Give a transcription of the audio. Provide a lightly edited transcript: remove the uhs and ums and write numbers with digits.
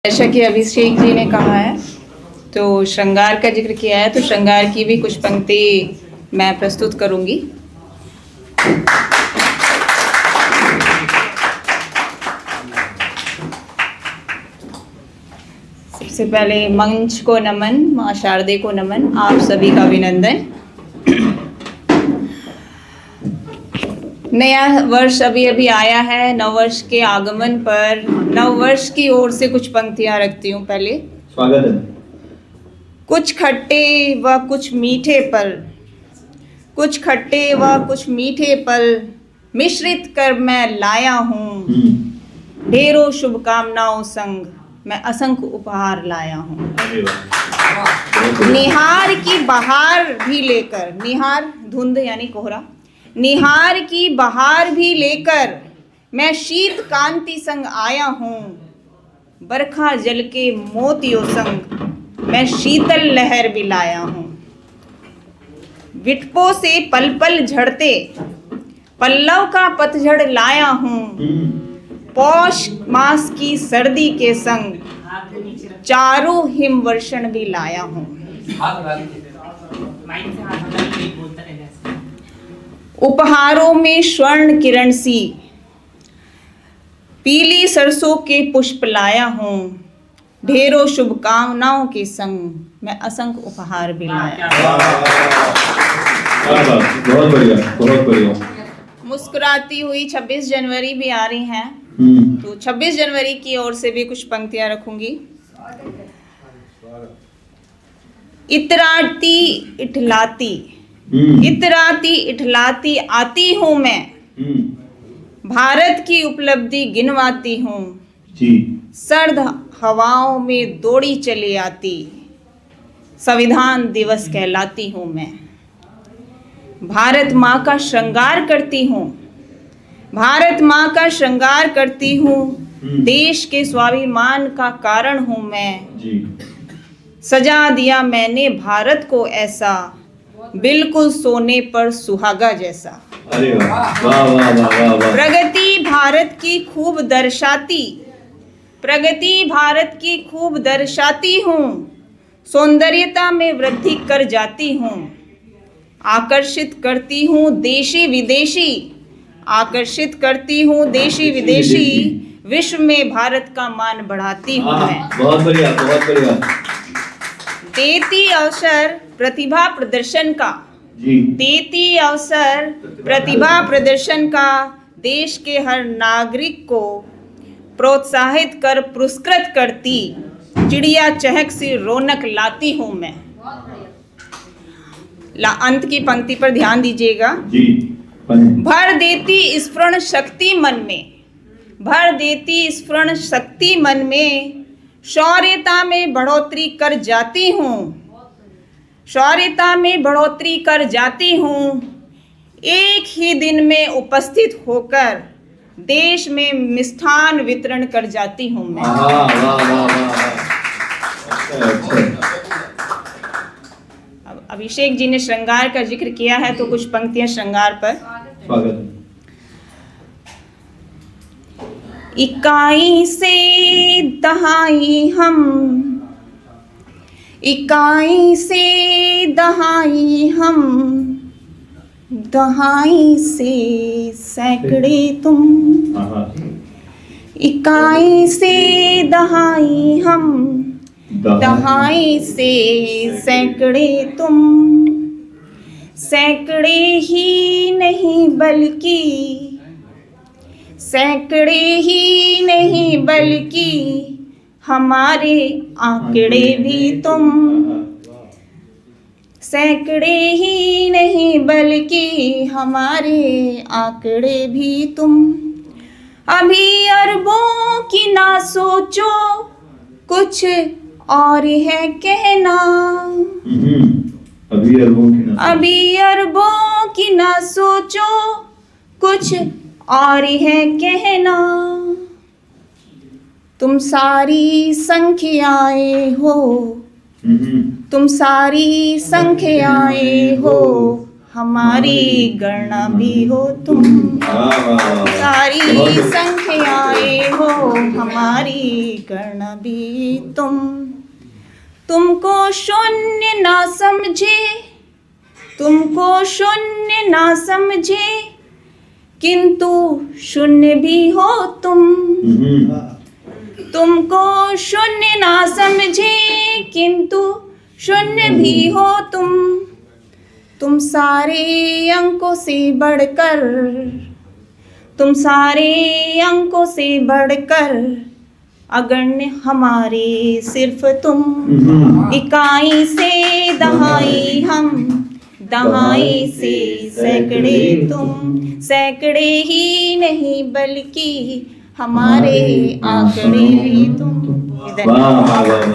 जैसा कि अभिषेक जी ने कहा है तो श्रृंगार का जिक्र किया है, तो श्रृंगार की भी कुछ पंक्ति मैं प्रस्तुत करूंगी। सबसे पहले मंच को नमन, माँ शारदे को नमन, आप सभी का अभिनंदन। नया वर्ष अभी अभी आया है। नव वर्ष के आगमन पर नव वर्ष की ओर से कुछ पंक्तियां रखती हूँ। पहले स्वागत है। कुछ खट्टे व कुछ मीठे पल, कुछ खट्टे व कुछ मीठे पल मिश्रित कर मैं लाया हूँ। ढेरों शुभकामनाओं संग मैं असंख्य उपहार लाया हूँ। निहार की बहार भी लेकर, निहार धुंध यानी कोहरा, निहार की बहार भी लेकर मैं शीत कांति संग आया हूँ। बरखा जल के मोतियों संग मैं शीतल लहर भी लाया हूँ। विटपों से पल पल झड़ते पल्लव का पतझड़ लाया हूँ। पौष मास की सर्दी के संग चारों हिमवर्षण भी लाया हूँ। उपहारों में स्वर्ण किरण सी पीली सरसों के पुष्प लाया हूँ। ढेरों शुभकामनाओं के संग मैं असंख्य उपहार भी लाया। बहुत बढ़िया, बहुत बढ़िया। मुस्कुराती हुई 26 जनवरी भी आ रही हैं, तो 26 जनवरी की ओर से भी कुछ पंक्तियां रखूंगी। इतराती इठलाती, इतराती इठलाती आती हूँ मैं। भारत की उपलब्धि गिनवाती हूँ। सर्द हवाओं में दौड़ी चली आती संविधान दिवस कहलाती हूँ मैं। भारत माँ का श्रृंगार करती हूँ, भारत माँ का श्रृंगार करती हूँ। देश के स्वाभिमान का कारण हूँ मैं। सजा दिया मैंने भारत को ऐसा, बिल्कुल सोने पर सुहागा जैसा। अरे वाह, वाह वाह वाह वाह। प्रगति भारत की खूब दर्शाती, प्रगति भारत की खूब दर्शाती हूँ। सौंदर्यता में वृद्धि कर जाती हूँ। आकर्षित करती हूँ देशी विदेशी, आकर्षित करती हूँ देशी विदेशी। विश्व में भारत का मान बढ़ाती हूँ मैं। बहुत बढ़िया, बहुत बढ़िया। देती अवसर प्रतिभा प्रदर्शन का, देती अवसर प्रतिभा प्रदर्शन का। देश के हर नागरिक को प्रोत्साहित कर पुरस्कृत करती चिड़िया चहक सी रौनक लाती हूँ मैं। अंत की पंक्ति पर ध्यान दीजिएगा। भर देती स्फुरण शक्ति मन में, भर देती स्फुरण शक्ति मन में। शौर्यता में बढ़ोतरी कर जाती हूँ, शौर्यता में बढ़ोतरी कर जाती हूँ। एक ही दिन में उपस्थित होकर देश में मिष्ठान वितरण कर जाती हूँ मैं। अब अभिषेक जी ने श्रृंगार का जिक्र किया है, तो कुछ पंक्तियां श्रृंगार पर। इकाई से दहाई हम, इकाई से दहाई हम, दहाई से सैकड़े तुम। इकाई से दहाई हम, दहाई से सैकड़े तुम। सैकड़े ही नहीं बल्कि, सैकड़े ही नहीं बल्कि हमारे आंकड़े भी तुम। सैकड़े ही नहीं बल्कि हमारे आंकड़े भी तुम। अभी अरबों की ना सोचो, कुछ और है कहना। अभी अरबों की ना सोचो, कुछ और है कहना। तुम सारी संख्याएं हो, तुम सारी संख्याएं हो, हमारी गणना भी हो तुम। सारी संख्याएं हो, हमारी गणना भी भी तुम। तुमको शून्य ना समझे, तुमको शून्य ना समझे, किंतु शून्य भी हो तुम। तुमको शून्य ना समझे, किंतु शून्य भी हो तुम। तुम सारे अंकों से बढ़कर, तुम सारे अंकों से बढ़कर, अगण्य हमारे सिर्फ तुम। इकाई से दहाई हम, दहाई से सैकड़े तुम। सैकड़े ही नहीं बल्कि हमारे आंकड़े भी तुम। वाह वाह वाह